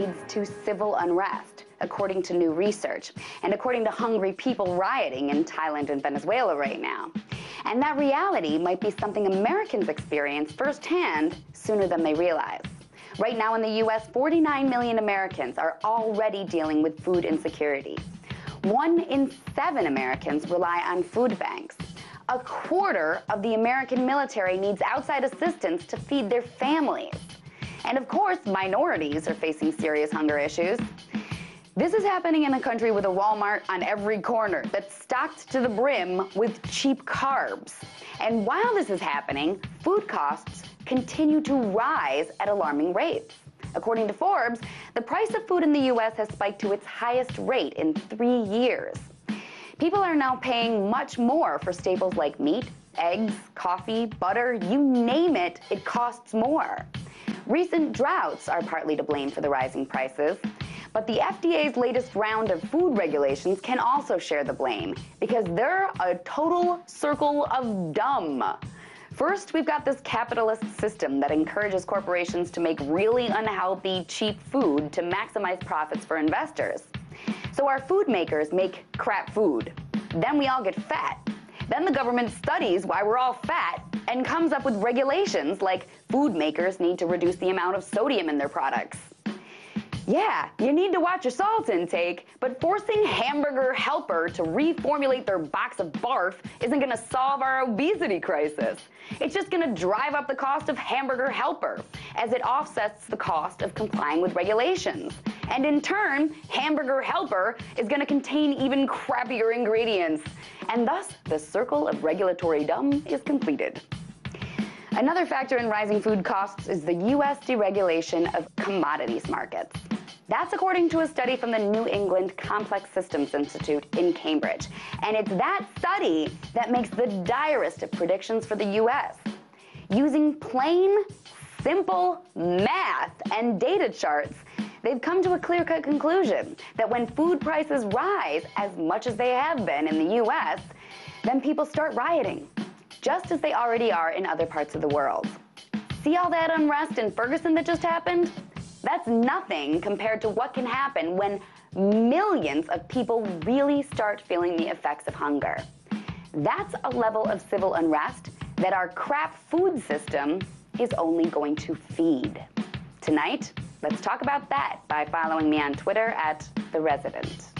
leads to civil unrest, according to new research, and according to hungry people rioting in Thailand and Venezuela right now. And that reality might be something Americans experience firsthand sooner than they realize. Right now in the U.S., 49 million Americans are already dealing with food insecurity. 1 in 7 Americans rely on food banks. A quarter of the American military needs outside assistance to feed their families. And of course, minorities are facing serious hunger issues. This is happening in a country with a Walmart on every corner that's stocked to the brim with cheap carbs. And while this is happening, food costs continue to rise at alarming rates. According to Forbes, the price of food in the U.S. has spiked to its highest rate in 3 years. People are now paying much more for staples like meat, eggs, coffee, butter, you name it, it costs more. Recent droughts are partly to blame for the rising prices, but the FDA's latest round of food regulations can also share the blame because they're a total circle of dumb. First, we've got this capitalist system that encourages corporations to make really unhealthy, cheap food to maximize profits for investors. So our food makers make crap food. Then we all get fat. Then the government studies why we're all fat and comes up with regulations like food makers need to reduce the amount of sodium in their products. Yeah, you need to watch your salt intake, but forcing Hamburger Helper to reformulate their box of barf isn't going to solve our obesity crisis. It's just going to drive up the cost of Hamburger Helper, as it offsets the cost of complying with regulations. And in turn, Hamburger Helper is going to contain even crappier ingredients. And thus, the circle of regulatory dumb is completed. Another factor in rising food costs is the U.S. deregulation of commodities markets. That's according to a study from the New England Complex Systems Institute in Cambridge. And it's that study that makes the direst of predictions for the U.S. Using plain, simple math and data charts, they've come to a clear-cut conclusion that when food prices rise as much as they have been in the U.S., then people start rioting, just as they already are in other parts of the world. See all that unrest in Ferguson that just happened? That's nothing compared to what can happen when millions of people really start feeling the effects of hunger. That's a level of civil unrest that our crap food system is only going to feed. Tonight, let's talk about that by following me on Twitter @TheResident.